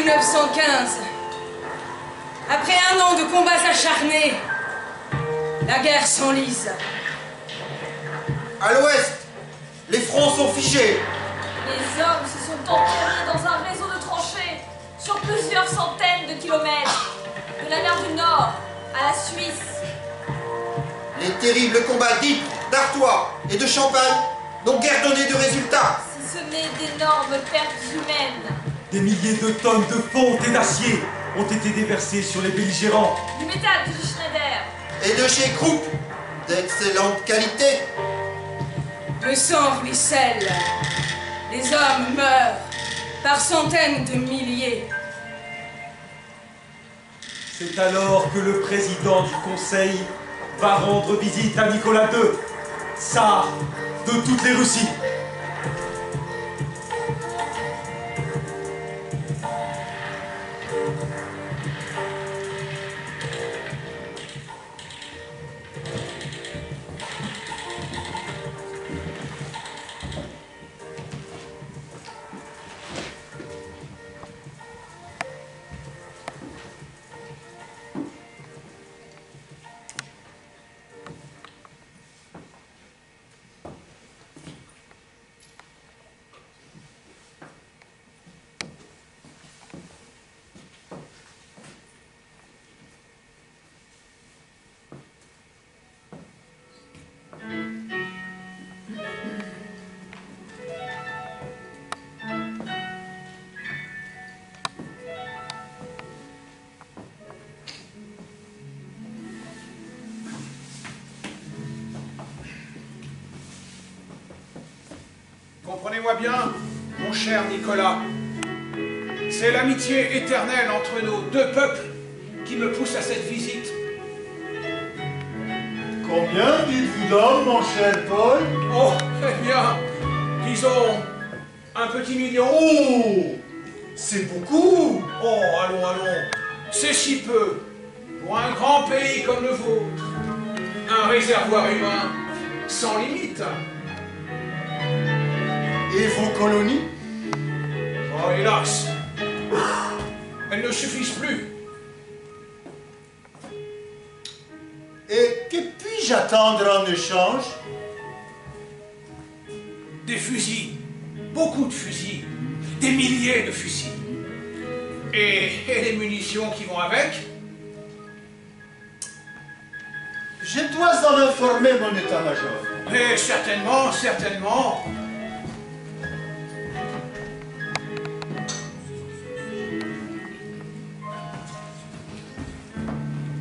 1915, après un an de combats acharnés, la guerre s'enlise. À l'ouest, les fronts sont figés. Les hommes se sont enterrés dans un réseau de tranchées sur plusieurs centaines de kilomètres, de la mer du Nord à la Suisse. Les terribles combats d'Ypres, d'Artois et de Champagne n'ont guère donné de résultats. Si ce n'est d'énormes pertes humaines. Des milliers de tonnes de fonte et d'acier ont été déversées sur les belligérants. Du métal de Schneider. Et de chez Krupp, d'excellente qualité. Le sang ruisselle. Les hommes meurent par centaines de milliers. C'est alors que le président du Conseil va rendre visite à Nicolas II, tsar de toutes les Russies. Comprenez-moi bien, mon cher Nicolas, c'est l'amitié éternelle entre nos deux peuples qui me pousse à cette visite. Combien dites-vous d'hommes, mon cher Paul? Oh, eh bien, disons, un petit million. Oh, c'est beaucoup. Oh, allons, allons, c'est si peu. Pour un grand pays comme le vôtre, un réservoir humain sans limite. Et vos colonies? Oh, hélas, elles ne suffisent plus. Et que puis-je attendre en échange? Des fusils, beaucoup de fusils, des milliers de fusils. Et les munitions qui vont avec? Je dois en informer mon état-major. Mais certainement, certainement.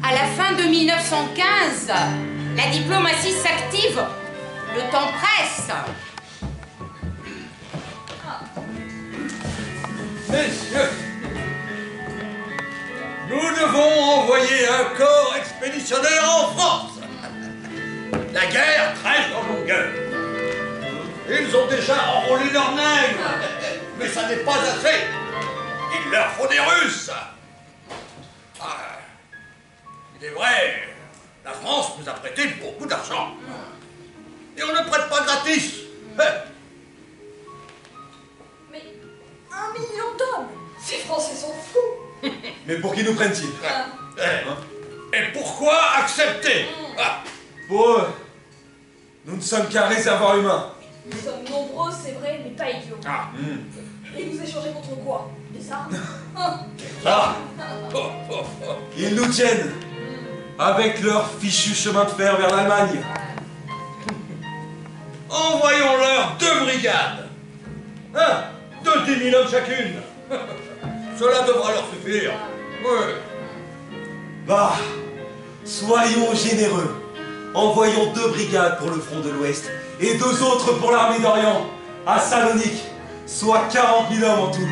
À la fin de 1915, la diplomatie s'active. Le temps presse. Messieurs, nous devons envoyer un corps expéditionnaire en France. La guerre traîne en longueur. Ils ont déjà enrôlé leurs nègres, mais ça n'est pas assez. Il leur faut des Russes. Ah, il est vrai, la France nous a prêté beaucoup d'argent. Et on ne prête pas gratis. Mais 1 million d'hommes, ces Français sont fous. Mais pour qui nous prennent-ils? Et pourquoi accepter? Pour eux, nous ne sommes qu'un réservoir humain. Nous sommes nombreux, c'est vrai, mais pas idiots. Et vous échangez contre quoi? Des armes? Ils nous tiennent avec leur fichu chemin de fer vers l'Allemagne. Envoyons-leur 2 brigades. 10 000 hommes chacune. Cela devra leur suffire. Oui. Bah, soyons généreux. Envoyons 2 brigades pour le front de l'Ouest et 2 autres pour l'armée d'Orient, à Salonique, soit 40 000 hommes en tout.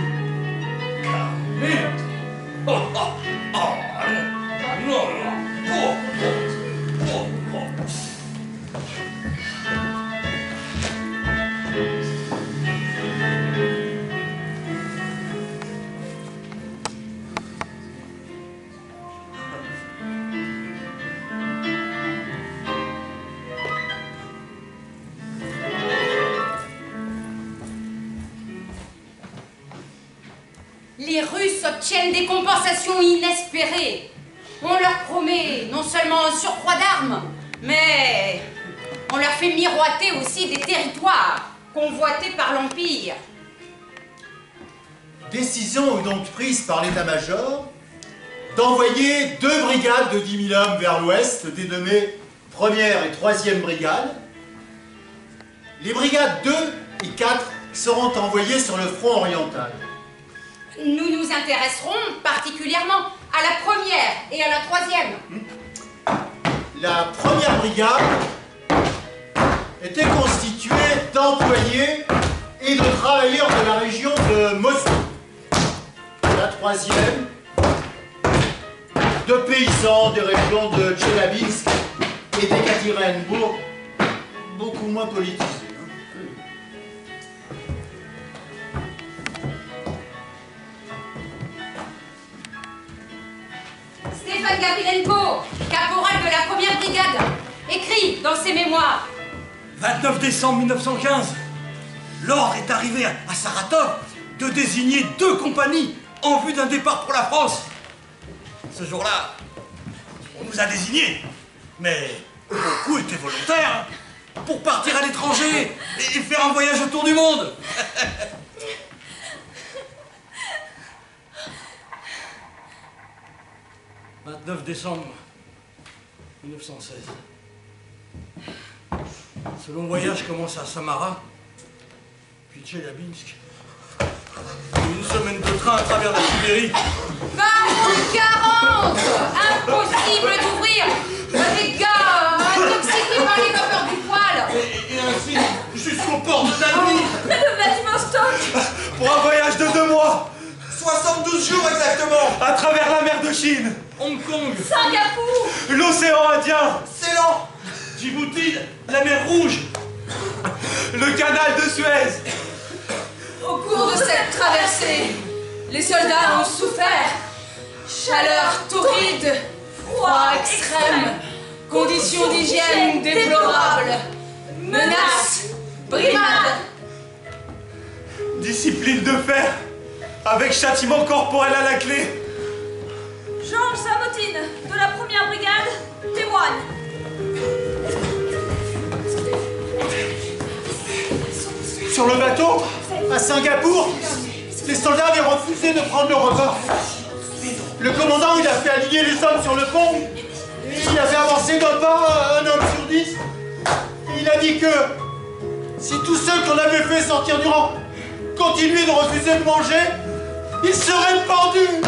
40 000? Allons. Non. Les Russes obtiennent des compensations inespérées. On leur promet non seulement un surcroît d'armes, mais on leur fait miroiter aussi des territoires convoités par l'Empire. Décision est donc prise par l'état-major d'envoyer 2 brigades de 10 000 hommes vers l'ouest, dénommées 1re et 3e brigade. Les brigades 2 et 4 seront envoyées sur le front oriental. Nous nous intéresserons particulièrement à la 1re et à la 3e. La 1re brigade était constituée d'employés et de travailleurs de la région de Moscou. La 3e, de paysans des régions de Tchelabinsk et d'Ekaterinbourg, beaucoup moins politisés. Stéphane Gavrilenko, caporal de la 1re brigade, écrit dans ses mémoires. 29 décembre 1915, l'ordre est arrivé à Saratov de désigner 2 compagnies en vue d'un départ pour la France. Ce jour-là, on nous a désignés, mais beaucoup étaient volontaires pour partir à l'étranger et faire un voyage autour du monde. 29 décembre 1916. Ce long voyage commence à Samara, puis Tcheliabinsk. Une semaine de train à travers la Sibérie. Baron 40! Impossible d'ouvrir! Des gars intoxiqués par les vapeurs du poêle! Et ainsi jusqu'au port de Nalny. Le Vladivostok! Pour un voyage de 2 mois, 72 jours exactement. à travers la mer de Chine, Hong Kong, Singapour! l'océan Indien, Ceylan. Djibouti, la mer Rouge. le canal de Suez. Au cours de cette traversée, les soldats ont souffert. Chaleur torride, froid extrême, conditions d'hygiène déplorables, menaces, brimades. Discipline de fer, avec châtiment corporel à la clé. Georges Samotine, de la 1re brigade, témoigne. Sur le bateau, à Singapour, les soldats avaient refusé de prendre le repas. Le commandant, il a fait aligner les hommes sur le pont, et il avait avancé d'un pas 1 homme sur 10. Et il a dit que si tous ceux qu'on avait fait sortir du rang continuaient de refuser de manger, ils seraient pendus.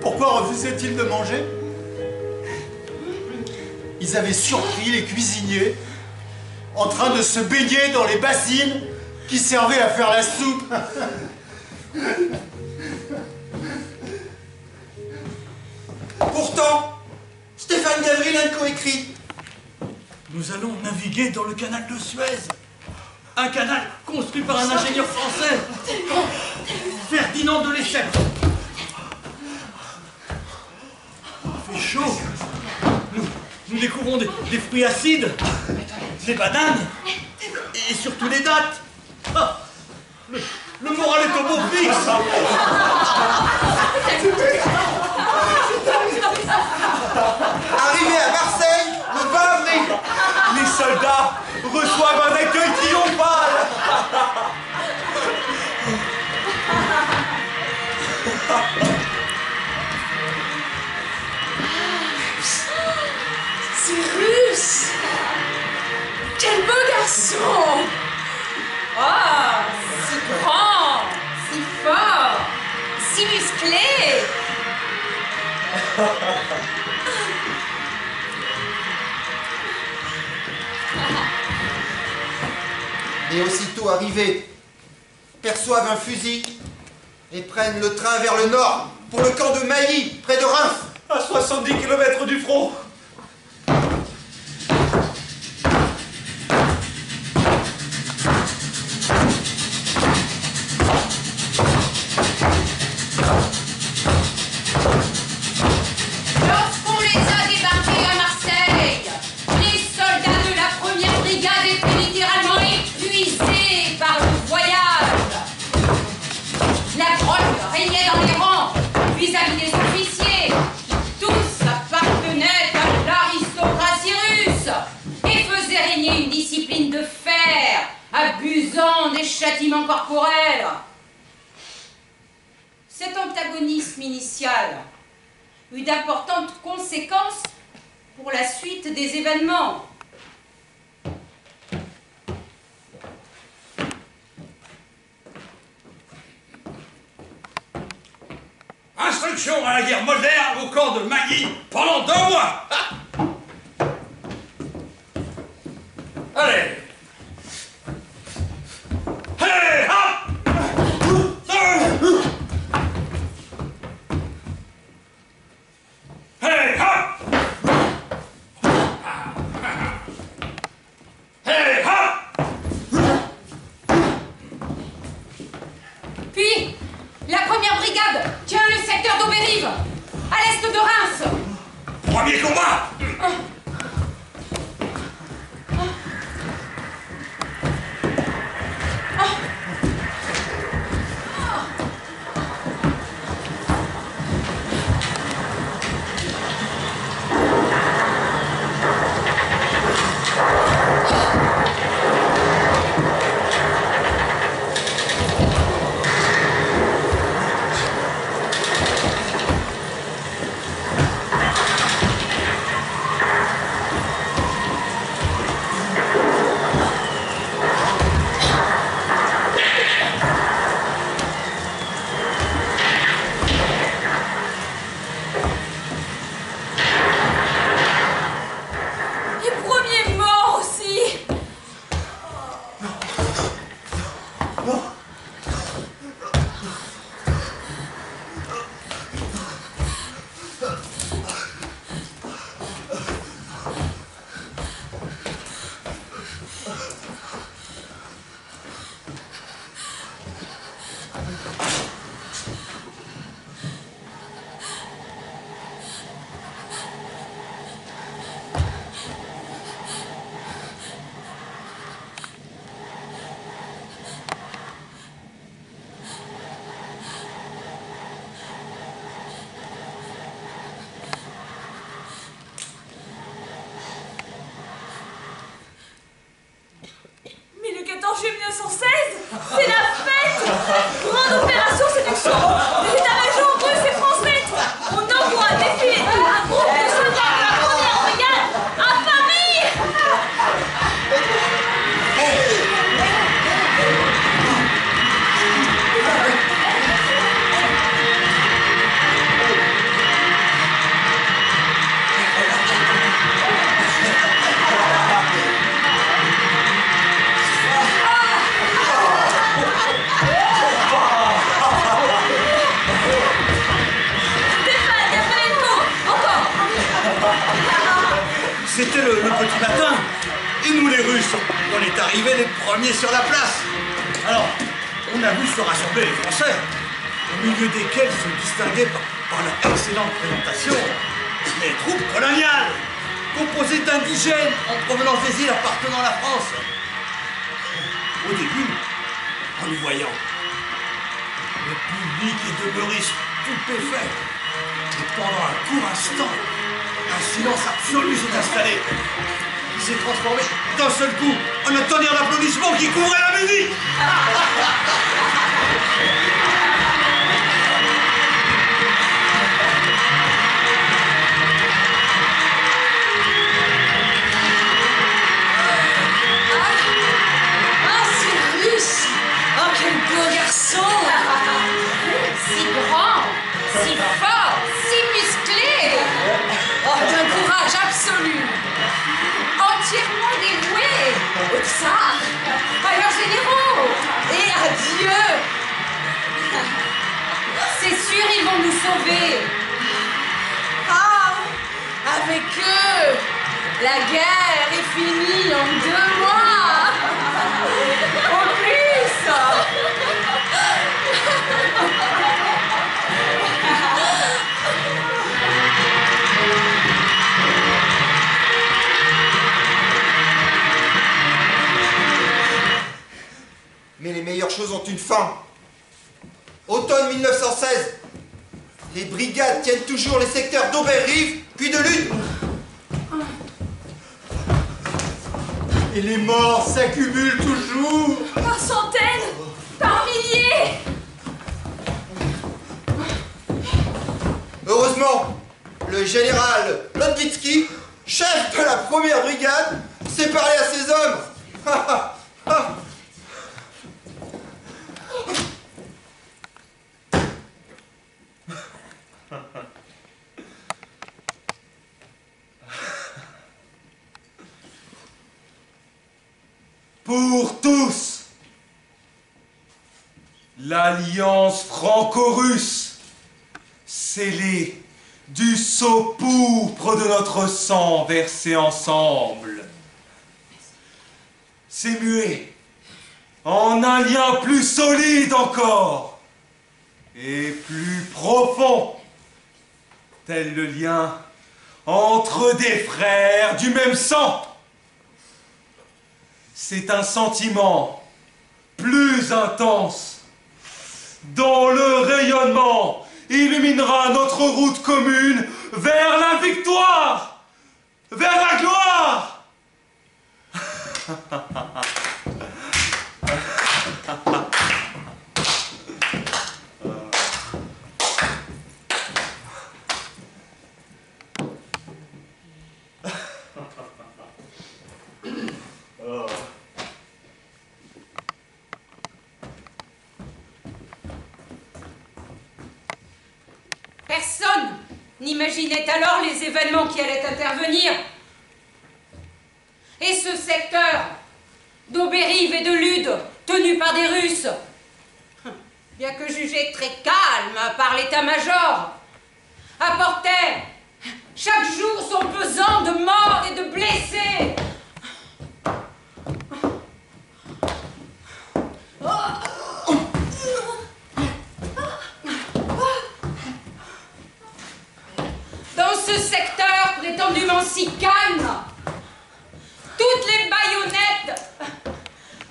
Pourquoi refusaient-ils de manger? Ils avaient surpris les cuisiniers en train de se baigner dans les bassines qui servaient à faire la soupe. Pourtant, Stéphane Gavrilenko écrit: Nous allons naviguer dans le canal de Suez. Un canal construit par un ingénieur français, Ferdinand de Lesseps. Il fait chaud. Nous découvrons des fruits acides, des bananes, et surtout des dattes. Ah, le moral est au beau fixe. Arrivé à Marseille le 20 avril. Les soldats reçoivent un accueil triomphal. C'est russe! Quel beau garçon! Oh, si grand, si fort, si musclé! Et aussitôt arrivés, perçoivent un fusil et prennent le train vers le nord pour le camp de Mailly, près de Reims. À 70 km du front. Lorsqu'on les a débarqués à Marseille, les soldats de la 1re brigade étaient littéralement épuisés châtiment corporel. Cet antagonisme initial eut d'importantes conséquences pour la suite des événements. Instruction à la guerre moderne au camp de Mailly pendant 2 mois. Allez. Hey, hop. Hey, hop. Hey, hop. Puis, la première brigade tient le secteur d'Aubérive, à l'est de Reims. Premier combat. Angers 1916, c'est la fête! Grande opération séduction! L'état-major russe et français! On envoie défiler un groupe de soldats de la première brigade à Paris! C'était le petit matin, et nous les Russes, on est arrivés les premiers sur la place. Alors, on a vu se rassembler les Français, au milieu desquels se distinguaient par leur excellente présentation les troupes coloniales, composées d'indigènes en provenance des îles appartenant à la France. Au début, en nous voyant, le public est demeuré stupéfait, et pendant un court instant, un silence absolu s'est installé. Il s'est transformé d'un seul coup en un tonnerre d'applaudissements qui couvrait la musique. Ah, c'est russe! Oh, quel beau garçon! Si grand, si fort, si musclé! Oh, d'un courage absolu! Entièrement dévoué au tsar, à leurs généraux et à Dieu! C'est sûr, ils vont nous sauver! Ah! Avec eux, la guerre est finie en 2 mois! En plus! Mais les meilleures choses ont une fin. Automne 1916. Les brigades tiennent toujours les secteurs d'Auberive, puis de Lune. Et les morts s'accumulent toujours. Ah, centaines, par milliers. Heureusement, le général Lodvitsky, chef de la première brigade, s'est parlé à ses hommes. Pour tous, l'alliance franco-russe, scellée du sceau pourpre de notre sang versé ensemble, s'est muée en un lien plus solide encore et plus profond, tel le lien entre des frères du même sang. C'est un sentiment plus intense dont le rayonnement illuminera notre route commune vers la victoire, vers la gloire. Personne n'imaginait alors les événements qui allaient intervenir. Et ce secteur d'Auberive et de Lude, tenu par des Russes, bien que jugé très calme par l'état-major, apportait chaque jour son pesant de morts et de blessés. Dans ce secteur prétendument si calme, toutes les baïonnettes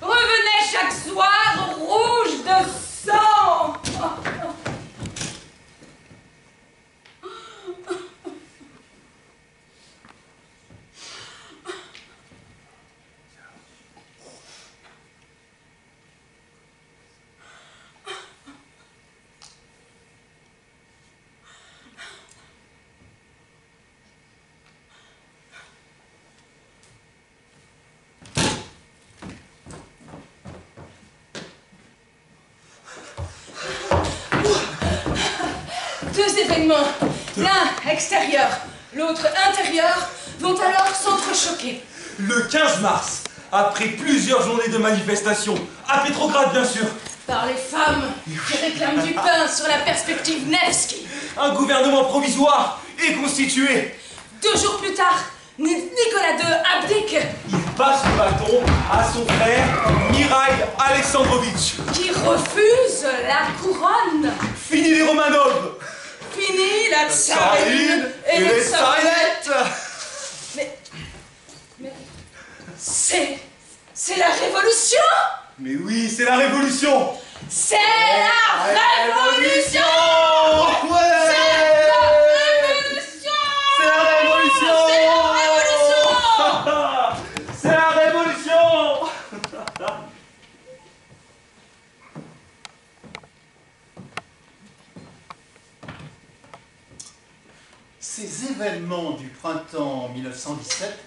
revenaient chaque soir rouges de sang. Deux événements, l'un extérieur, l'autre intérieur, vont alors s'entrechoquer. Le 15 mars, après plusieurs journées de manifestations, à Pétrograd bien sûr, Par les femmes qui réclament du pain sur la perspective Nevsky. un gouvernement provisoire est constitué. 2 jours plus tard, Nicolas II abdique, Il passe le bâton à son frère Mikhail Alexandrovitch. qui refuse la couronne. Fini les Romanov, Fini la tsarine et les tsarinettes. Mais c'est la révolution. Mais oui, c'est la révolution. C'est la révolution. Ouais. C'est la révolution. C'est la révolution. C'est la révolution. C'est la révolution. Ces événements du printemps 1917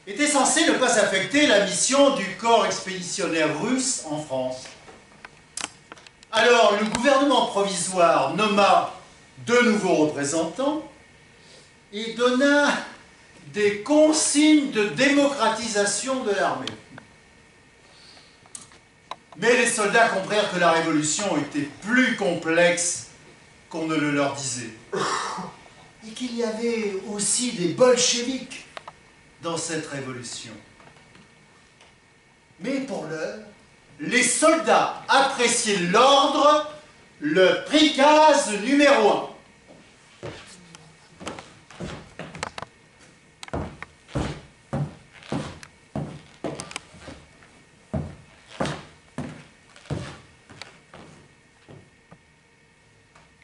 étaient censés ne pas affecter la mission du corps expéditionnaire russe en France. Alors, le gouvernement provisoire nomma 2 nouveaux représentants et donna des consignes de démocratisation de l'armée. Mais les soldats comprirent que la révolution était plus complexe qu'on ne le leur disait. Et qu'il y avait aussi des bolcheviks dans cette révolution. Mais pour l'heure, les soldats appréciaient l'ordre, le prikaz numéro 1.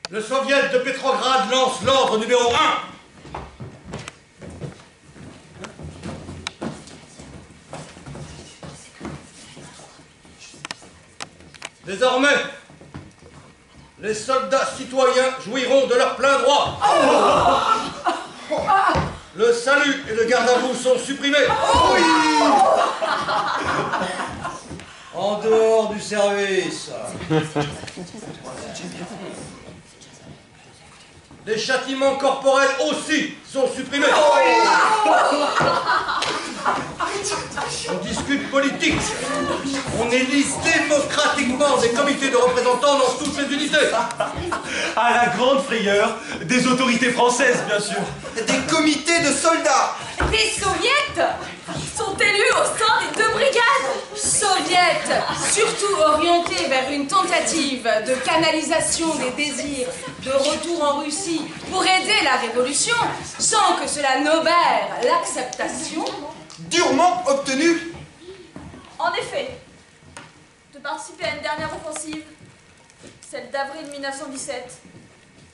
Le soviet de Pétrograd lance l'ordre numéro 1. Désormais, les soldats citoyens jouiront de leur plein droit. Le salut et le garde à vous sont supprimés. En dehors du service, les châtiments corporels aussi sont supprimés. On discute politique. On élise démocratiquement des comités de représentants dans toutes les unités. À la grande frayeur des autorités françaises, bien sûr. Des comités de soldats. Des soviets sont élus au sein des 2 brigades. Soviets, surtout orientés vers une tentative de canalisation des désirs de retour en Russie pour aider la révolution, sans que cela n'obère l'acceptation, Durement obtenus. En effet, de participer à une dernière offensive, celle d'avril 1917,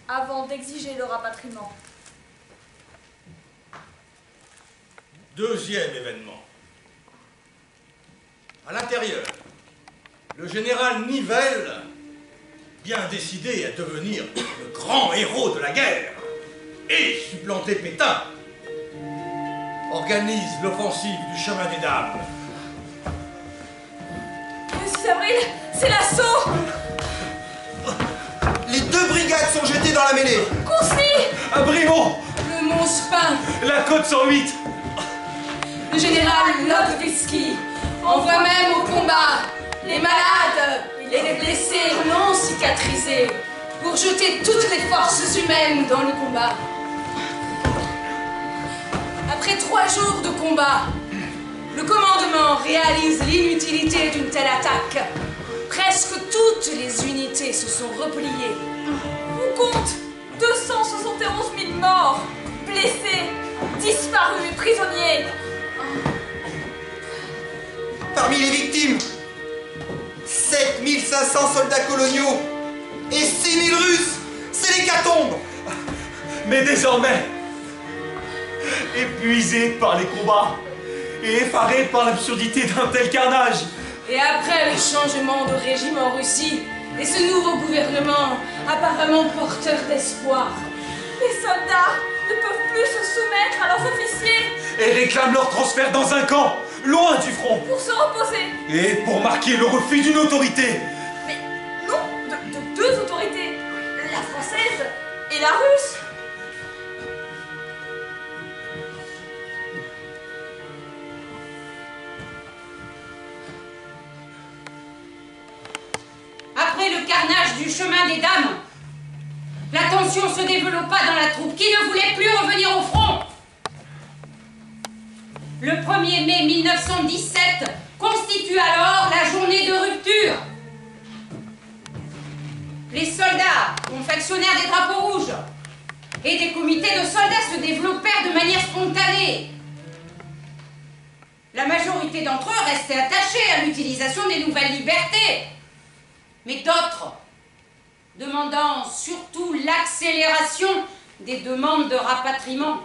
avant d'exiger le rapatriement. Deuxième événement. À l'intérieur, le général Nivelle, bien décidé à devenir le grand héros de la guerre et supplanter Pétain, organise l'offensive du chemin des dames. Le 6 avril, c'est l'assaut. Les 2 brigades sont jetées dans la mêlée. Consigny, À Brimont, le Mont Spin, la côte 108. le général Lodwitsky envoie même au combat les malades et les blessés non cicatrisés pour jeter toutes les forces humaines dans le combat. Après 3 jours de combat, le commandement réalise l'inutilité d'une telle attaque. Presque toutes les unités se sont repliées. on compte 271 000 morts, blessés, disparus et prisonniers. Parmi les victimes, 7500 soldats coloniaux et 6000 Russes. C'est l'hécatombe. Mais désormais, épuisé par les combats et effaré par l'absurdité d'un tel carnage, Et après le changement de régime en Russie et ce nouveau gouvernement apparemment porteur d'espoir, Les soldats ne peuvent plus se soumettre à leurs officiers et réclament leur transfert dans un camp, loin du front, pour se reposer. et pour marquer le refus d'une autorité. Mais non, de 2 autorités, la française et la russe. après le carnage du chemin des dames, la tension se développa dans la troupe qui ne voulait plus revenir au front. Le 1er mai 1917 constitue alors la journée de rupture. Les soldats, confectionnèrent des drapeaux rouges et des comités de soldats se développèrent de manière spontanée. La majorité d'entre eux restaient attachés à l'utilisation des nouvelles libertés, mais d'autres, demandant surtout l'accélération des demandes de rapatriement.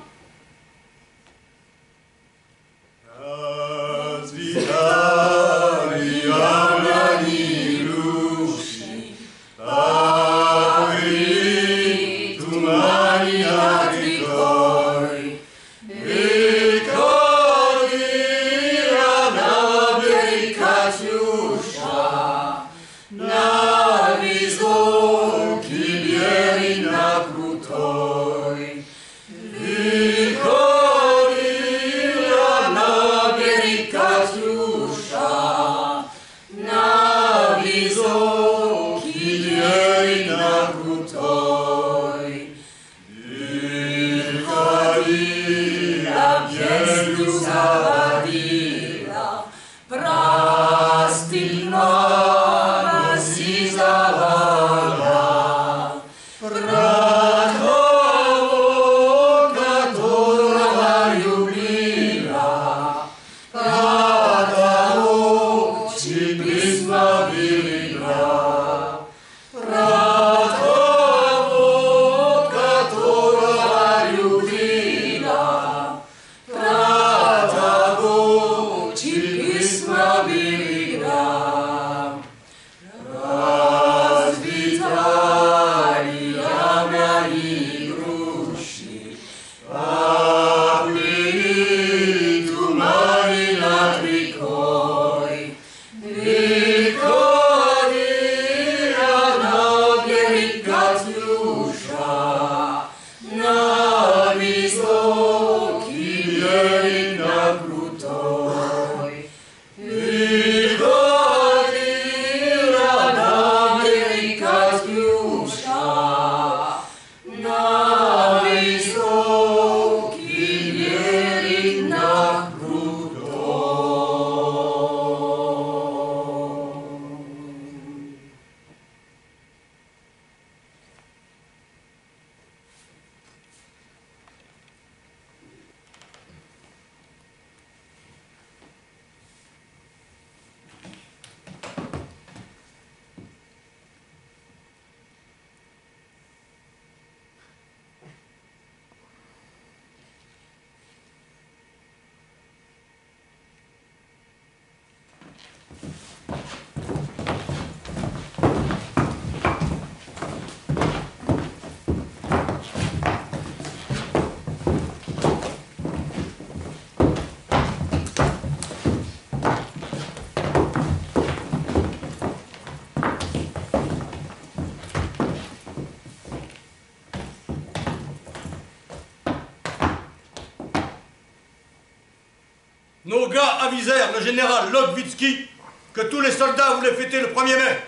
Nos gars avisèrent le général Logvitsky que tous les soldats voulaient fêter le 1er mai.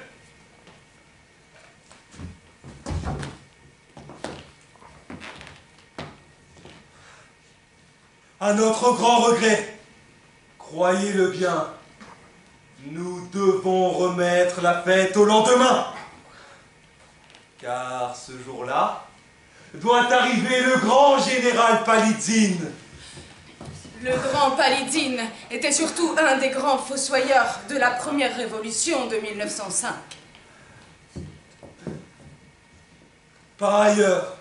À notre grand regret, croyez-le bien, nous devons remettre la fête au lendemain. Car ce jour-là doit arriver le grand général Palitzine. Le grand Palitzine était surtout un des grands fossoyeurs de la première révolution de 1905. Par ailleurs,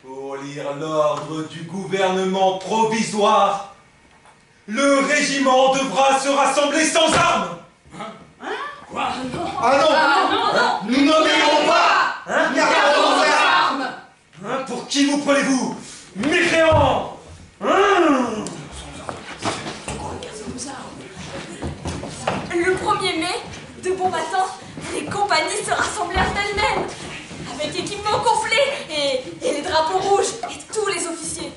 pour lire l'ordre du gouvernement provisoire, le régiment devra se rassembler sans armes. Quoi? Ah non, nous n'obéirons pas. Gardons nos armes. Pour qui vous prenez-vous? Mécréants! Le 1er mai, de bon matin, les compagnies se rassemblèrent d'elles-mêmes, avec équipement complet et les drapeaux rouges et tous les officiers.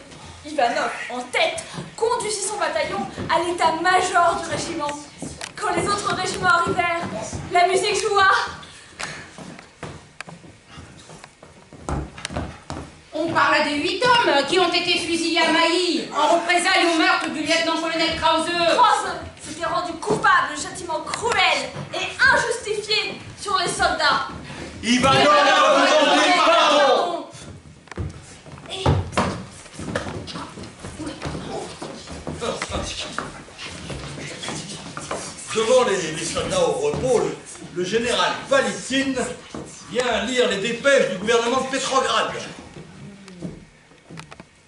Ivanov, en tête, conduisit son bataillon à l'état-major du régiment. Quand les autres régiments arrivèrent, la musique joua. On parle des 8 hommes qui ont été fusillés à Mailly en représailles au meurtre du lieutenant-colonel Krause. Krause s'était rendu coupable de châtiment cruel et injustifié sur les soldats. Ivanov a demandé pardon. Devant les soldats au repos, le général Palitzine vient lire les dépêches du gouvernement de Petrograd.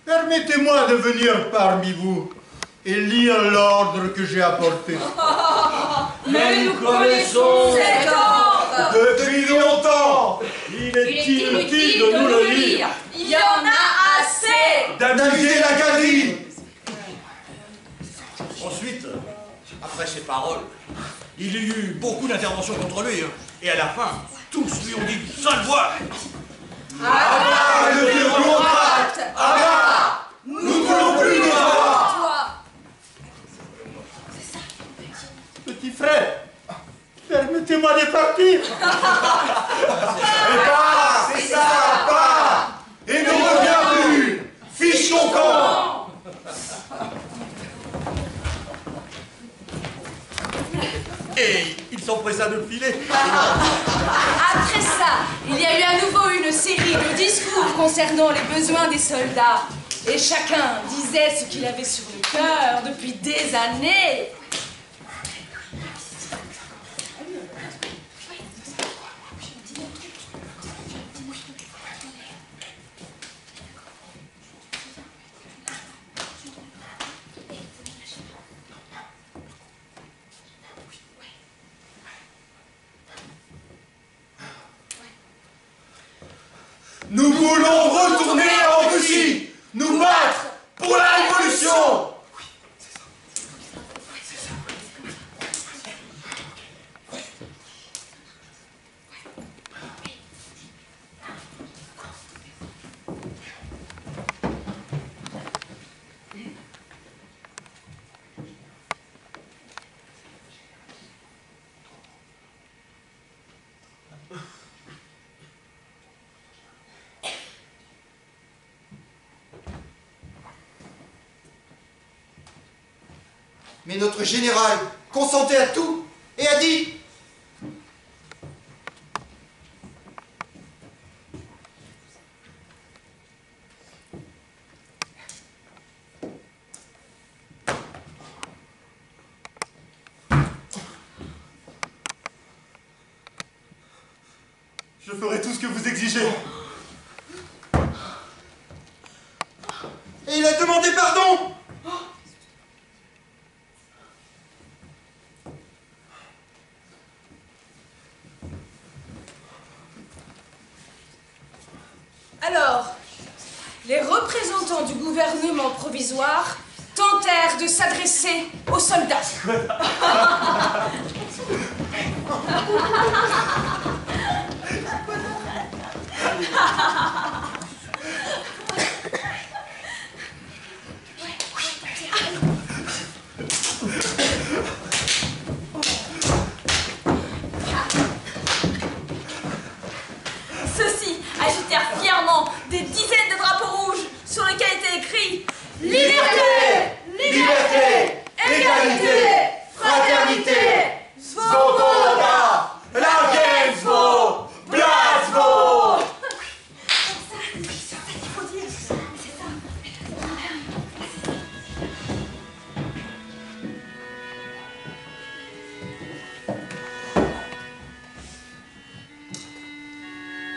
Permettez-moi de venir parmi vous et lire l'ordre que j'ai apporté. Mais nous connaissons cet ordre. Depuis longtemps, Il est inutile de nous le lire. Il y en a assez. d'amuser la galerie. Ensuite, après ces paroles, il y eut beaucoup d'interventions contre lui. Et à la fin, tous lui ont dit « Sale voix !» Ah, le bureaucrate! Ah, nous ne voulons plus de toi! Petit frère, permettez-moi de partir. C'est ça, part! Et ne reviens plus! Fiche ton camp! Et il s'empressa de le filer. Après ça, il y a eu à nouveau une série de discours concernant les besoins des soldats. Et chacun disait ce qu'il avait sur le cœur depuis des années. Nous voulons Mais notre général consentait à tout et a dit: Je ferai tout ce que vous exigez. Et il a demandé pardon. Alors, les représentants du gouvernement provisoire tentèrent de s'adresser aux soldats. Ceux-ci agitèrent fièrement des dizaines de drapeaux rouges sur lesquels était écrit « Liberté! Liberté, égalité, fraternité, Svoboda, Lagenstvo, Blasvo.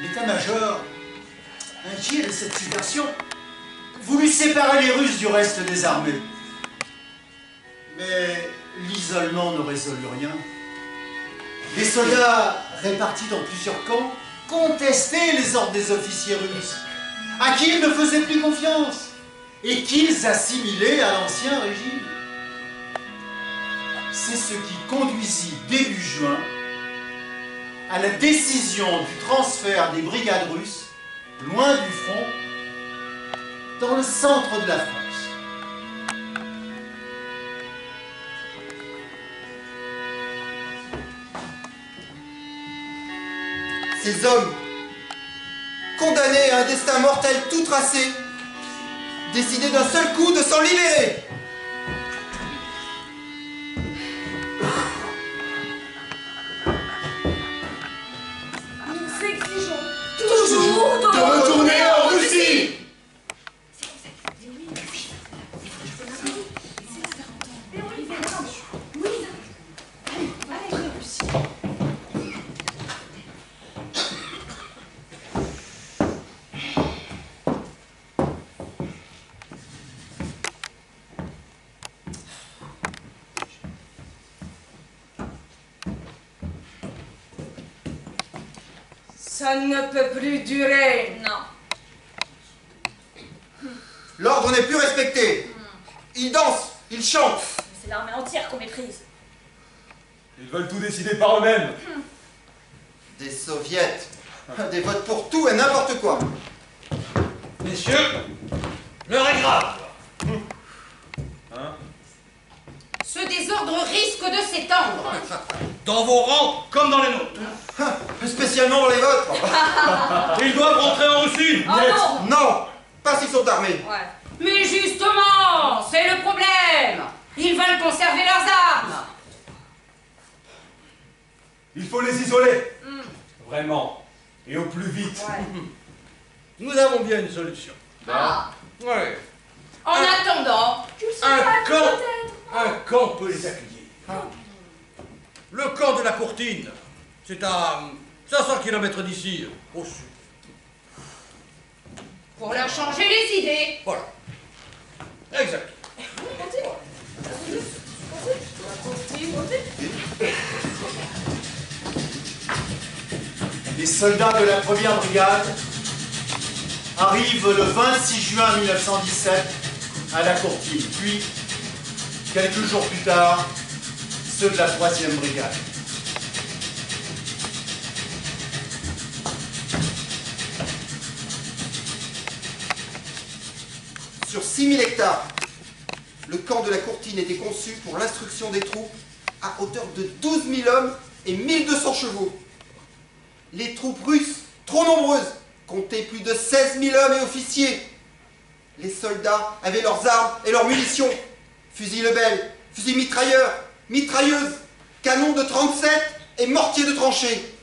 L'état-major, inquiet de cette subversion, voulut séparer les Russes du reste des armées. Mais l'isolement ne résolut rien. Les soldats répartis dans plusieurs camps contestaient les ordres des officiers russes, à qui ils ne faisaient plus confiance et qu'ils assimilaient à l'ancien régime. C'est ce qui conduisit début juin à la décision du transfert des brigades russes loin du front, dans le centre de la France. Ces hommes, condamnés à un destin mortel tout tracé, décidaient d'un seul coup de s'en libérer. Nous exigeons toujours de Retourner en Russie. Ça ne peut plus durer. Non. L'ordre n'est plus respecté. Ils dansent, ils chantent. C'est l'armée entière qu'on méprise. Ils veulent tout décider par eux-mêmes. Des soviets, des votes pour tout et n'importe quoi. Messieurs, l'heure est grave. Hein? Ce désordre risque de s'étendre. Dans vos rangs comme dans les nôtres. Spécialement dans les vôtres. Ils doivent rentrer en Russie. Oh non! Non, pas s'ils sont armés. Ouais. Mais justement, c'est le problème. Ils veulent conserver leurs armes. Il faut les isoler. Vraiment. Et au plus vite. Nous avons bien une solution. Ah. Ouais. En attendant, Un camp peut les accueillir. Le camp de la Courtine, c'est à 500 km d'ici, au sud. pour leur changer les idées. Voilà. Exact. Les soldats de la première brigade arrivent le 26 juin 1917 à la Courtine, puis, quelques jours plus tard, ceux de la troisième brigade. Sur 6000 hectares, le camp de la Courtine était conçu pour l'instruction des troupes à hauteur de 12 000 hommes et 1200 chevaux. Les troupes russes, trop nombreuses, comptaient plus de 16 000 hommes et officiers. Les soldats avaient leurs armes et leurs munitions, fusils Lebel, fusils mitrailleurs, mitrailleuses, canons de 37 et mortiers de tranchées.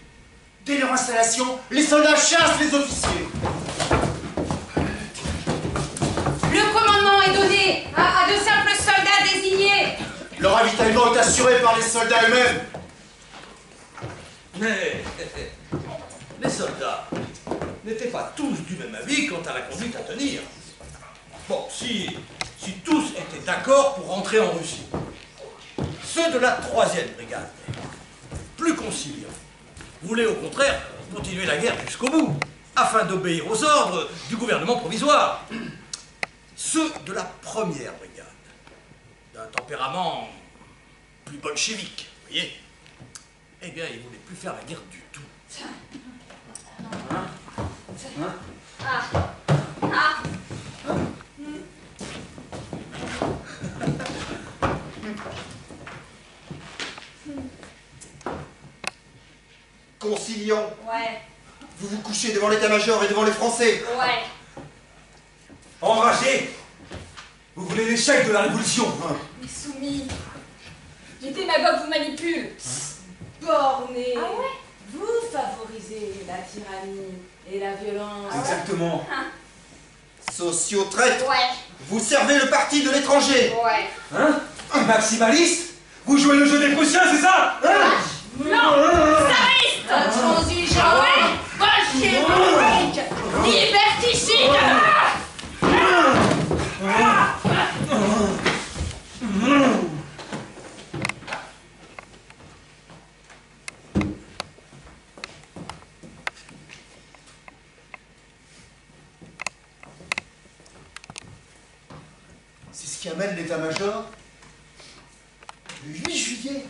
Dès leur installation, les soldats chassent les officiers. Le commandement est donné à de simples soldats désignés. Leur ravitaillement est assuré par les soldats eux-mêmes. Mais les soldats n'étaient pas tous du même avis quant à la conduite à tenir. Bon, si tous étaient d'accord pour rentrer en Russie, ceux de la 3e brigade, plus conciliants, voulaient au contraire continuer la guerre jusqu'au bout, afin d'obéir aux ordres du gouvernement provisoire. Ceux de la 1re brigade, d'un tempérament plus bolchevique, vous voyez, eh bien, ils ne voulaient plus faire la guerre du tout. Conciliant, Ouais, vous vous couchez devant l'état-major et devant les Français. ouais. Enragés, vous voulez l'échec de la révolution. Mais soumis, les démagogues vous manipulent. Borné. Ah ouais? Vous favorisez la tyrannie et la violence. Exactement. Sociotraite, Ouais, vous servez le parti de l'étranger. ouais. Hein? Maximaliste? Vous jouez le jeu des Prussiens, c'est ça? Hein? Intransigeant, bolchevique, liberticide. C'est ce qui amène l'état-major, le 8 juillet,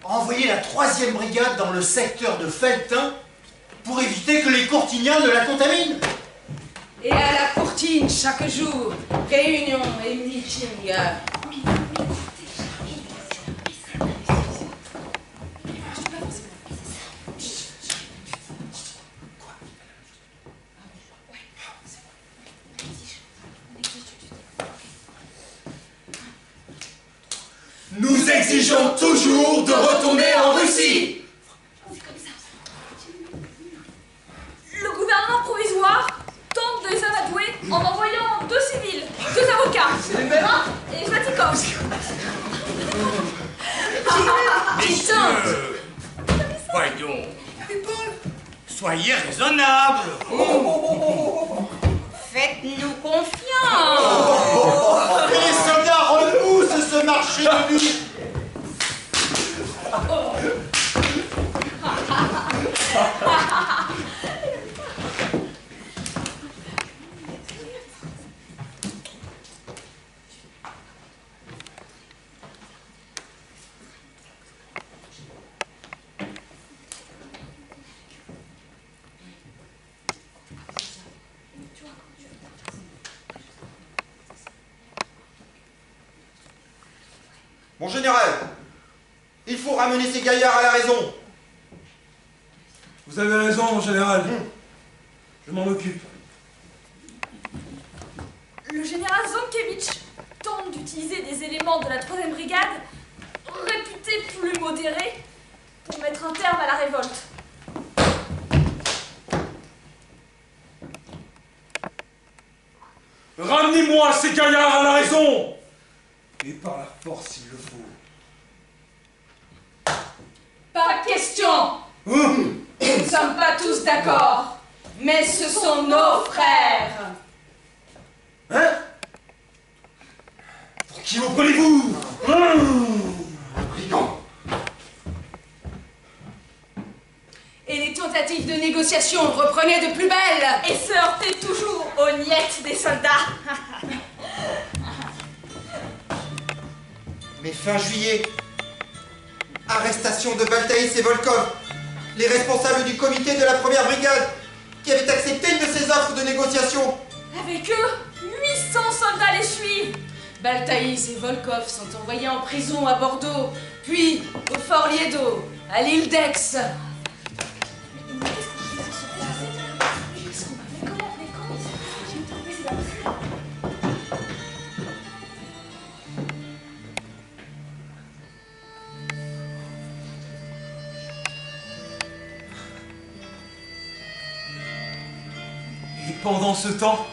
à envoyer la 3e brigade dans le secteur de Felletin pour éviter que les Courtiniens ne la contaminent. Et à la courtine, chaque jour, réunion et meeting. Nous exigeons toujours de retourner en Russie. Le gouvernement provisoire tente de les amadouer en envoyant 2 civils, 2 avocats, Brun et Zlatikov. Messieurs, voyons, soyez raisonnables. Faites-nous confiance. Et les soldats repoussent ce marché de nuit. Mon général, il faut ramener ces gaillards à la raison. Vous avez raison, mon général. Je m'en occupe. Le général Zonkiewicz tente d'utiliser des éléments de la 3e brigade, réputés plus modérés, pour mettre un terme à la révolte. Ramenez-moi ces gaillards à la raison. Et par la force s'il le faut. Pas question. Nous ne sommes pas tous d'accord, mais ce sont nos frères. Hein? Pour qui vous prenez-vous? Brigand. Et les tentatives de négociation reprenaient de plus belle. Et se heurtaient toujours aux niettes des soldats. Mais fin juillet, arrestation de Baltaïs et Volkov, les responsables du comité de la 1re brigade, qui avaient accepté une de ces offres de négociation. Avec eux, 800 soldats les suivent. Baltaïs et Volkov sont envoyés en prison à Bordeaux, puis au Fort Liedo, à l'île d'Aix. pendant ce temps,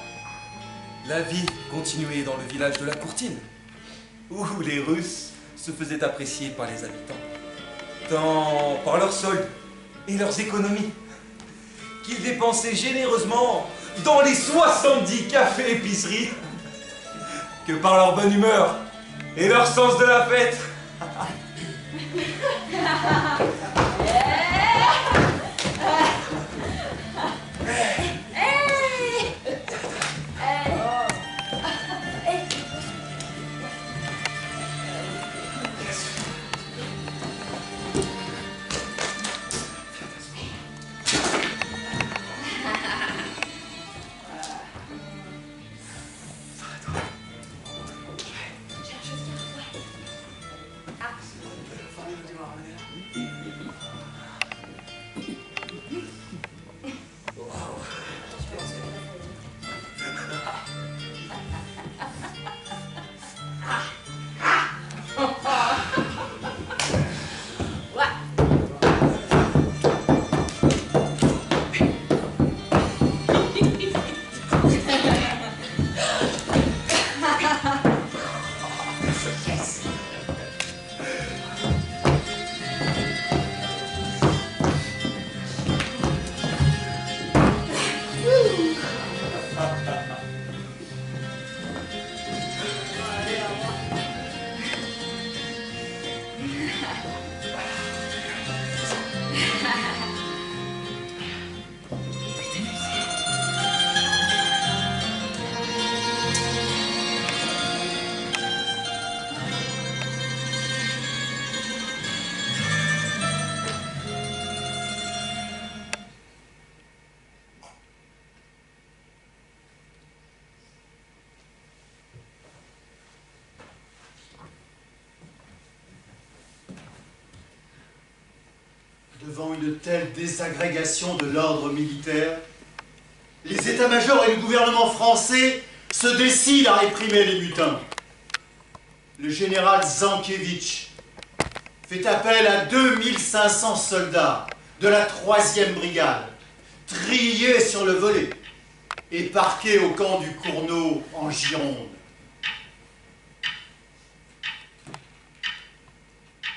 la vie continuait dans le village de la Courtine, où les Russes se faisaient apprécier par les habitants, tant par leurs soldes et leurs économies, qu'ils dépensaient généreusement dans les 70 cafés épiceries, que par leur bonne humeur et leur sens de la fête. Devant une telle désagrégation de l'ordre militaire, les états-majors et le gouvernement français se décident à réprimer les mutins. Le général Zankiewicz fait appel à 2500 soldats de la 3e brigade, triés sur le volet et parqués au camp du Cournot en Gironde.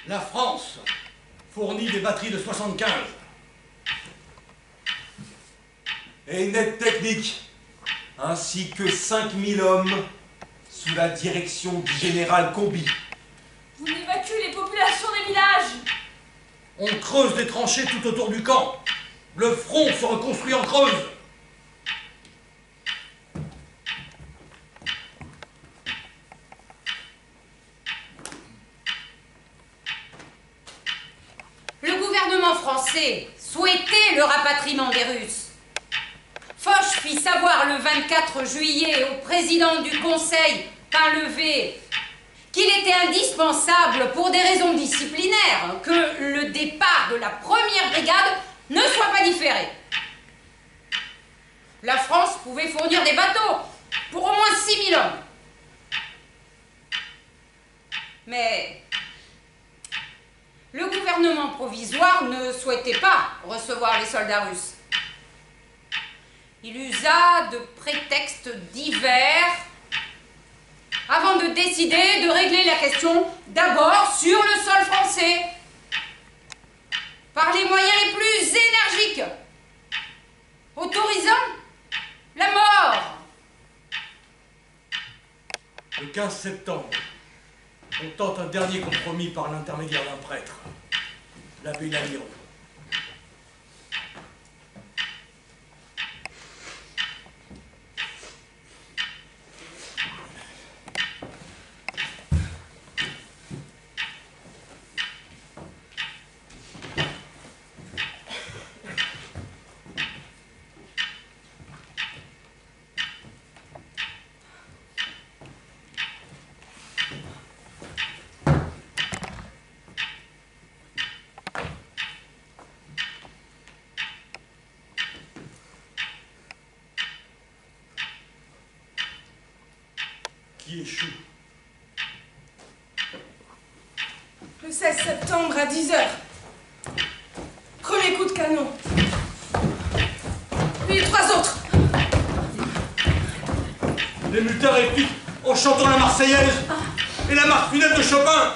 La France fournit des batteries de 75. Et une aide technique, ainsi que 5000 hommes sous la direction du général Combi. Vous évacuez les populations des villages. On creuse des tranchées tout autour du camp. Le front se reconstruit en Creuse. Le gouvernement français souhaitait le rapatriement des Russes. Foch fit savoir le 24 juillet au président du Conseil Painlevé qu'il était indispensable pour des raisons disciplinaires que le départ de la 1re brigade ne soit pas différé. La France pouvait fournir des bateaux pour au moins 6000 hommes. Mais le gouvernement provisoire ne souhaitait pas recevoir les soldats russes. Il usa de prétextes divers avant de décider de régler la question d'abord sur le sol français, par les moyens les plus énergiques, autorisant la mort. Le 15 septembre, on tente un dernier compromis par l'intermédiaire d'un prêtre, l'abbé Lamiro. Qui échoue. Le 16 septembre à 10 h. Premier coup de canon. Puis 3 autres. Les mutins répliquent en chantant la Marseillaise et la marche funèbre de Chopin.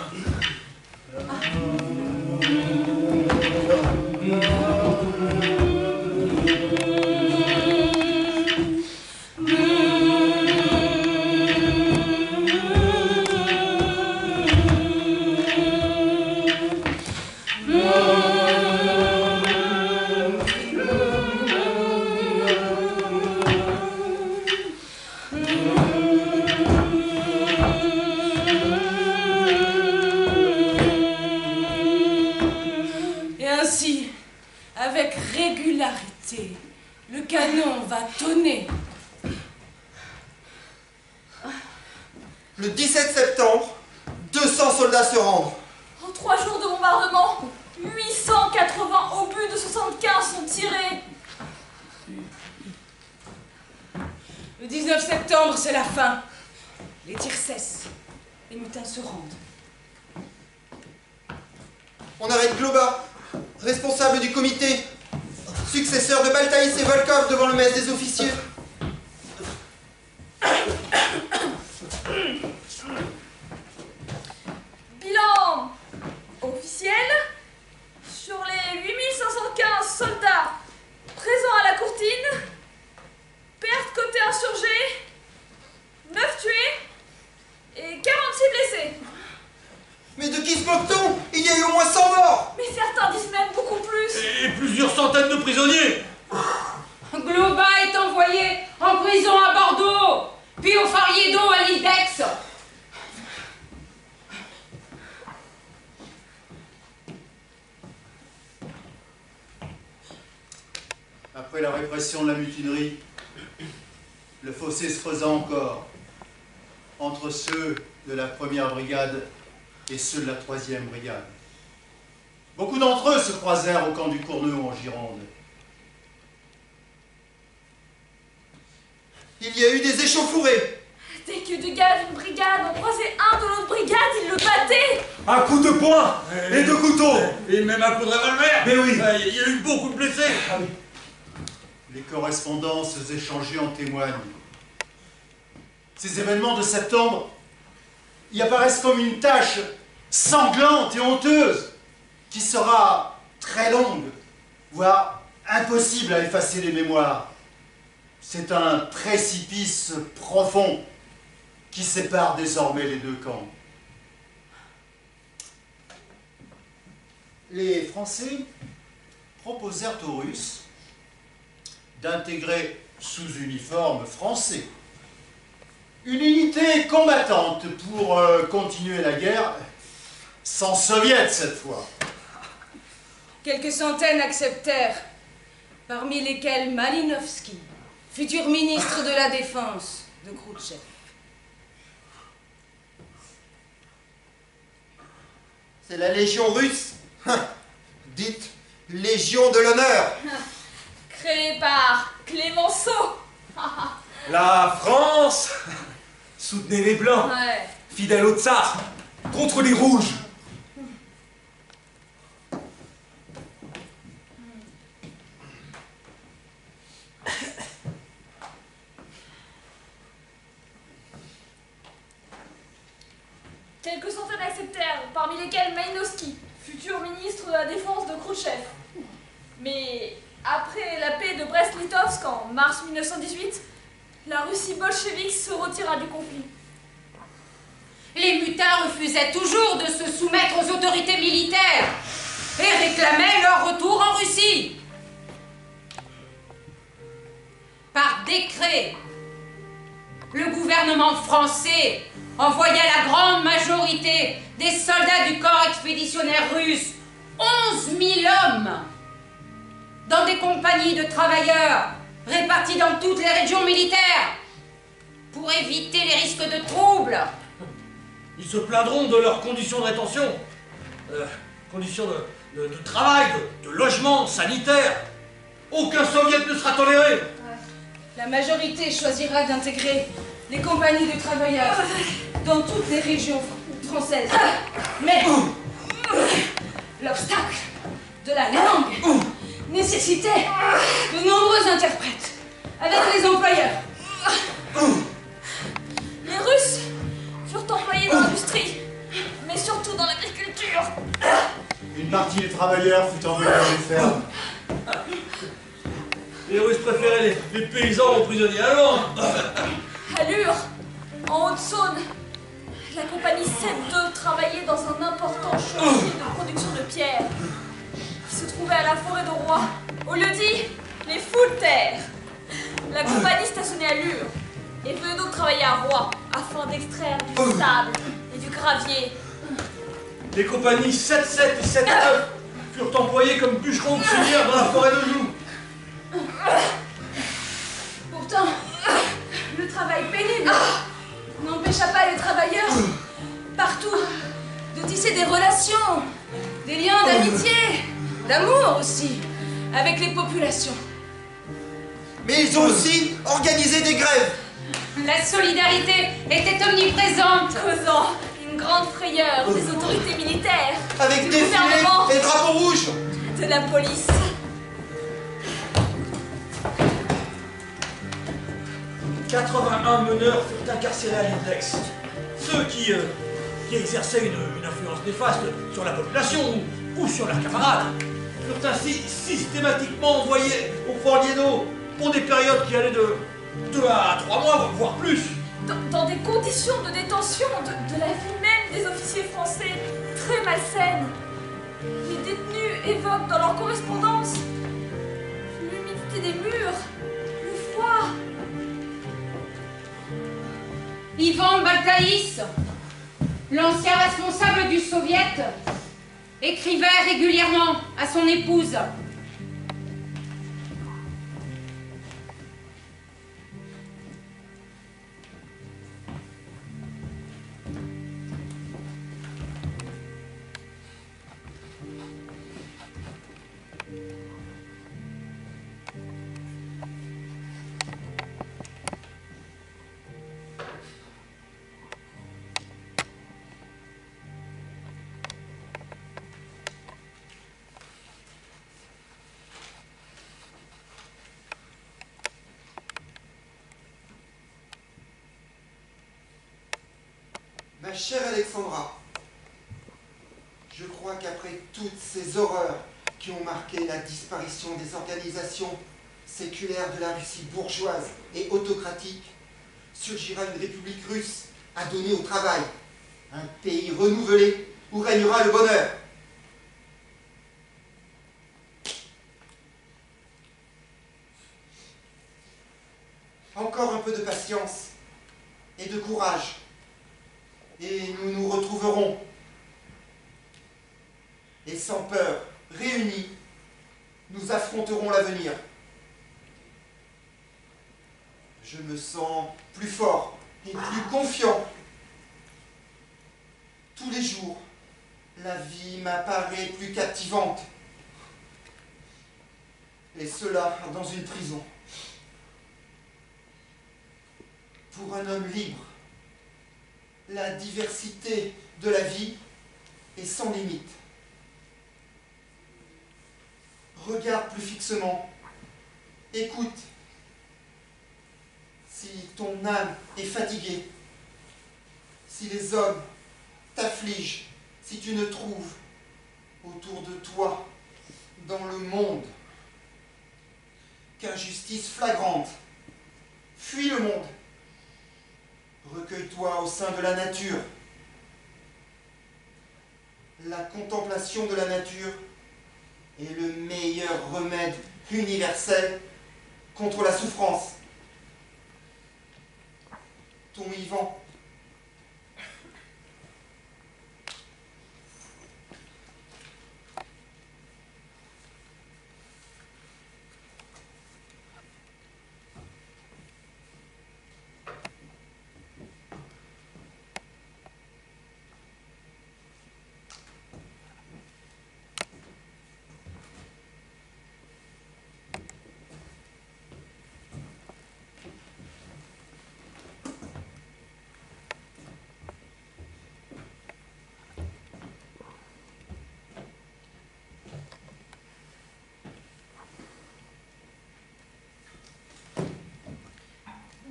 Avec régularité, le canon va tonner. Le 17 septembre, 200 soldats se rendent. En 3 jours de bombardement, 880 obus de 75 sont tirés. Le 19 septembre, c'est la fin. Les tirs cessent. Les mutins se rendent. On arrête Globa, responsable du comité, successeur de Baltaïs et Volkov devant le mess des officiers. Bilan officiel, sur les 8515 soldats présents à la courtine, perte côté insurgé, 9 tués et 46 blessés. Mais de qui se moque-t-on? Il y a eu au moins 100 morts. Mais certains disent même beaucoup plus. Et plusieurs centaines de prisonniers. Globa est envoyé en prison à Bordeaux, puis au Fariedo à l'île d'Aix. Après la répression de la mutinerie, le fossé se creusa encore entre ceux de la 1re brigade et ceux de la 3e brigade. Beaucoup d'entre eux se croisèrent au camp du Courneux en Gironde. Il y a eu des échauffourées. Dès que deux gars d'une brigade ont croisé un de l'autre brigade, ils le battaient. À coups de poing et de couteau. Et même à coup de revolver. Mais oui. Il y a eu beaucoup de blessés. Les correspondances échangées en témoignent. Ces événements de septembre y apparaissent comme une tâche sanglante et honteuse qui sera très longue, voire impossible à effacer les mémoires. C'est un précipice profond qui sépare désormais les deux camps. Les Français proposèrent aux Russes d'intégrer sous uniforme français une unité combattante pour continuer la guerre, sans soviet cette fois. Quelques centaines acceptèrent, parmi lesquels Malinovski, futur ministre de la Défense de Khrouchtchev. C'est la Légion russe, dite Légion de l'honneur. Créé par Clémenceau. La France soutenait les Blancs, Ouais. fidèle au tsar, contre les Rouges. Quelques centaines acceptèrent, parmi lesquels Maïnovski, futur ministre de la Défense de Khrouchtchev. Mais après la paix de Brest-Litovsk en mars 1918, la Russie bolchevique se retira du conflit. Les mutins refusaient toujours de se soumettre aux autorités militaires et réclamaient leur retour en Russie. Par décret, le gouvernement français envoya la grande majorité des soldats du corps expéditionnaire russe, 11 000 hommes, dans des compagnies de travailleurs répartis dans toutes les régions militaires pour éviter les risques de troubles. Ils se plaindront de leurs conditions de rétention, conditions de travail, de logement, sanitaire. Aucun soviet ne sera toléré. La majorité choisira d'intégrer les compagnies de travailleurs dans toutes les régions françaises. Mais l'obstacle de la langue nécessitait de nombreux interprètes avec les employeurs. partie des travailleurs fut envoyée dans les fermes. Les Russes préféraient les paysans aux prisonniers allemands. À Lure, en Haute-Saône, la compagnie 7-2 travaillait dans un important chantier de production de pierre qui se trouvait à la forêt de Roy, au lieu-dit les Foules Terres. La compagnie stationnait à Lure et venait donc travailler à Roy afin d'extraire du sable et du gravier. Les compagnies 7-7 et 7-9 furent employées comme bûcherons auxiliaires dans la forêt de Joux. Pourtant, le travail pénible n'empêcha pas les travailleurs, partout, de tisser des relations, des liens d'amitié, d'amour aussi, avec les populations. Mais ils ont aussi organisé des grèves. La solidarité était omniprésente. Causant une grande frayeur des autorités militaires, Avec du des filets gouvernement, et drapeaux rouges. de la police. 81 meneurs furent incarcérés à l'index. Ceux qui exerçaient une influence néfaste sur la population ou sur leurs camarades furent ainsi systématiquement envoyés au Fort Liénot pour des périodes qui allaient de 2 à 3 mois, voire plus. Dans des conditions de détention de la vie même des officiers français très malsaines. Les détenus évoquent dans leur correspondance l'humidité des murs, le froid. Ivan Baltaïs, l'ancien responsable du Soviet, écrivait régulièrement à son épouse. Ma chère Alexandra, je crois qu'après toutes ces horreurs qui ont marqué la disparition des organisations séculaires de la Russie bourgeoise et autocratique, surgira une république russe à donner au travail, un pays renouvelé où régnera le bonheur. Encore un peu de patience et de courage. Et nous nous retrouverons. Et sans peur, réunis, nous affronterons l'avenir. Je me sens plus fort et plus confiant. Tous les jours, la vie m'apparaît plus captivante. Et cela dans une prison. Pour un homme libre, la diversité de la vie est sans limite. Regarde plus fixement, écoute. Si ton âme est fatiguée, si les hommes t'affligent, si tu ne trouves autour de toi, dans le monde, qu'injustice flagrante, fuis le monde. Recueille-toi au sein de la nature. La contemplation de la nature est le meilleur remède universel contre la souffrance. Ton Ivan.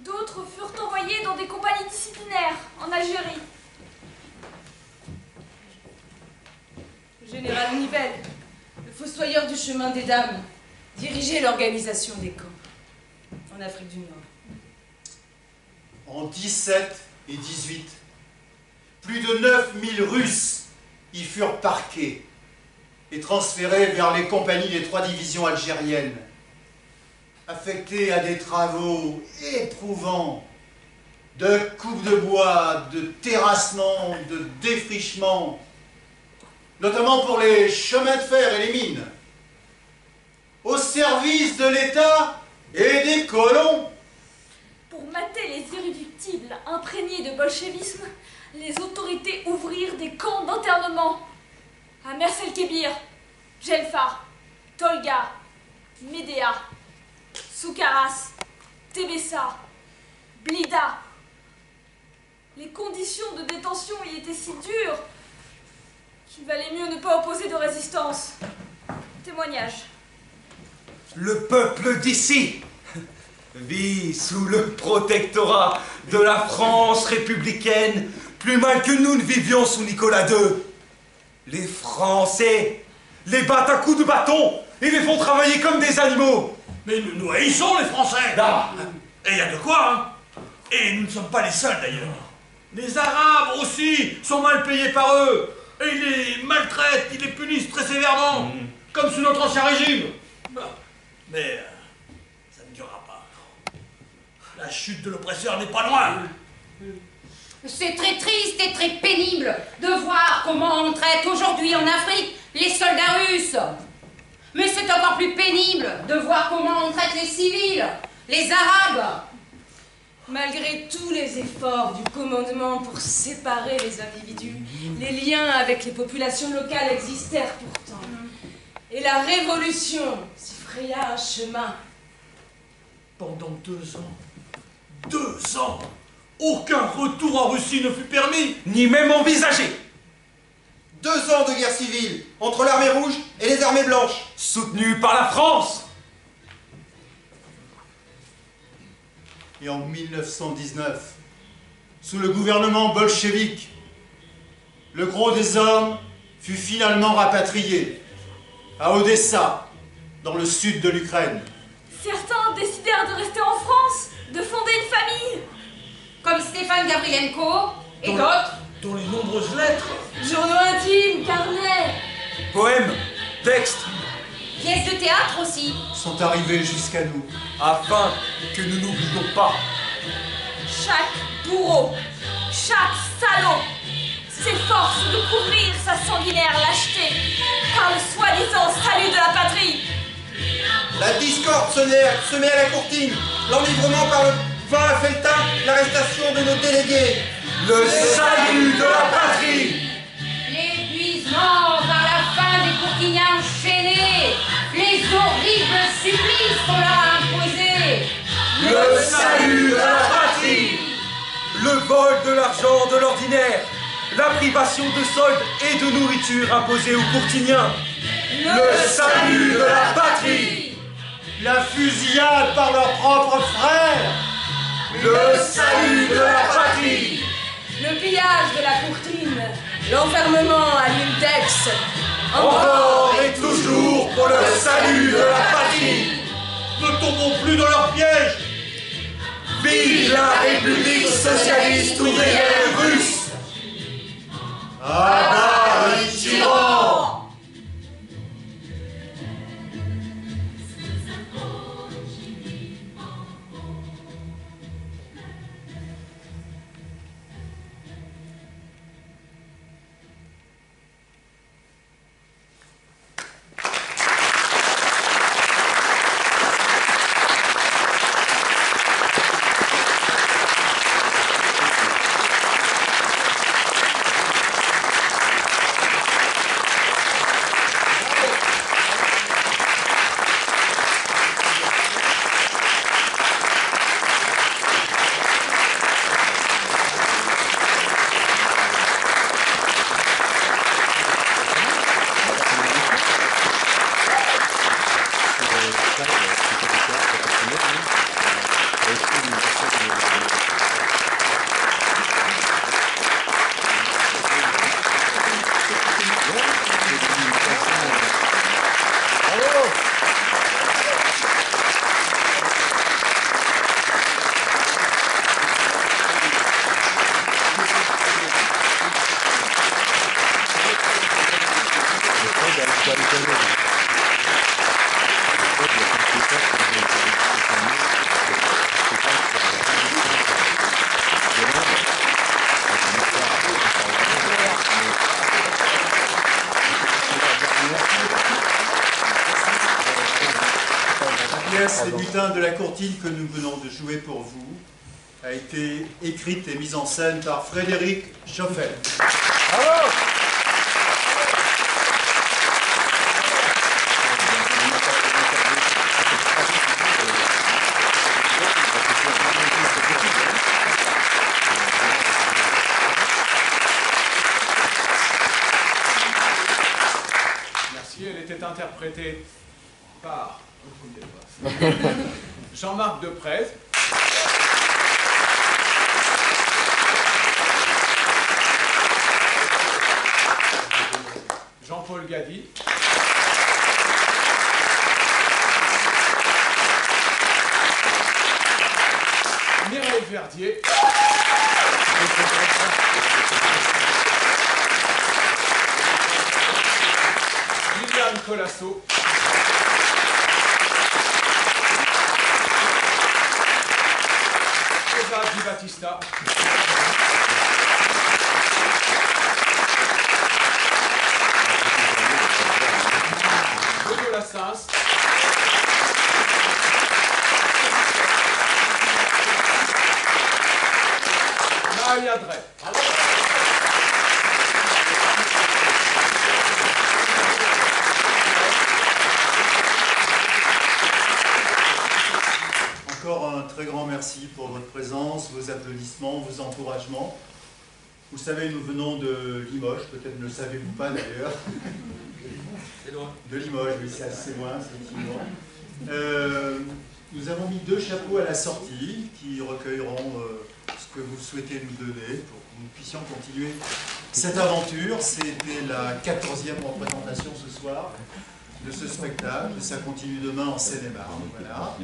D'autres furent envoyés dans des compagnies disciplinaires en Algérie. Le général Nivelle l'intérieur du chemin des dames, dirigeait l'organisation des camps en Afrique du Nord. En 17 et 18, plus de 9000 Russes y furent parqués et transférés vers les compagnies des 3 divisions algériennes, affectés à des travaux éprouvants de coupe de bois, de terrassement, de défrichement, notamment pour les chemins de fer et les mines, au service de l'État et des colons. Pour mater les irréductibles imprégnés de bolchevisme, les autorités ouvrirent des camps d'internement à Mersel-Kébir, Jelfa, Tolga, Médéa, Soukaras, Tébessa, Blida. Les conditions de détention y étaient si dures qu'il valait mieux ne pas opposer de résistance. Témoignage. Le peuple d'ici vit sous le protectorat de la France républicaine, plus mal que nous ne vivions sous Nicolas II. Les Français les battent à coups de bâton et les font travailler comme des animaux. Mais nous haïssons les Français. Ah. Et il y a de quoi, hein. Et nous ne sommes pas les seuls, d'ailleurs. Les Arabes aussi sont mal payés par eux. Et ils les maltraitent, ils les punissent très sévèrement. Comme sous notre ancien régime. Mais ça ne durera pas. La chute de l'oppresseur n'est pas loin. C'est très triste et très pénible de voir comment on traite aujourd'hui en Afrique les soldats russes. Mais c'est encore plus pénible de voir comment on traite les civils, les Arabes. Malgré tous les efforts du commandement pour séparer les individus, les liens avec les populations locales existèrent pourtant. Et la révolution s'y fraya un chemin. Pendant 2 ans, 2 ans, aucun retour en Russie ne fut permis. Ni même envisagé. 2 ans de guerre civile entre l'armée rouge et les armées blanches. Soutenu par la France. Et en 1919, sous le gouvernement bolchevique, le gros des hommes fut finalement rapatrié à Odessa, dans le sud de l'Ukraine. Certains décidèrent de rester en France, de fonder une famille. Comme Stéphane Gavrilenko et d'autres. Dont les nombreuses lettres. Journaux intimes, carnets, Poèmes, textes, Pièces de théâtre aussi. Sont arrivés jusqu'à nous. afin que nous n'oublions pas. Chaque bourreau, chaque salaud s'efforce de couvrir sa sanguinaire lâcheté par le soi-disant salut de la patrie. La discorde se met à la courtine. L'enivrement par le vin a fait le teint. L'arrestation de nos délégués. Le salut de la patrie. L'épuisement par la fin des courtiniens enchaînés. Les horribles supplices qu'on leur a imposés. Le salut de la patrie. Le vol de l'argent de l'ordinaire. La privation de soldes et de nourriture imposée aux courtiniens. Le salut de la patrie. La fusillade par leurs propres frères. Le salut de la patrie. le pillage de la courtine, l'enfermement à l'île d'Aix. Encore et toujours pour le salut de la patrie. Ne tombons plus dans leur piège. Vive la République socialiste ouvrière russe. À bas les tyrans. pièce, Les Butins de la Courtine, que nous venons de jouer pour vous, a été écrite et mise en scène par Frédéric Schoffel. Bravo! Merci, elle était interprétée par Jean-Marc Deprez. Jean-Paul Gady. Mireille Verdier. Liliane Colasso. César Di Battista. Bruno Lassens. Maria Drey. Encore un très grand merci pour votre présence, vos applaudissements, vos encouragements. Vous savez, nous venons de Limoges, peut-être ne le savez-vous pas d'ailleurs. C'est loin. De Limoges, oui, c'est assez loin, effectivement. Nous avons mis 2 chapeaux à la sortie qui recueilleront ce que vous souhaitez nous donner pour que nous puissions continuer cette aventure. C'était la 14e représentation ce soir de ce spectacle. Ça continue demain en Seine-et-Marne. Voilà.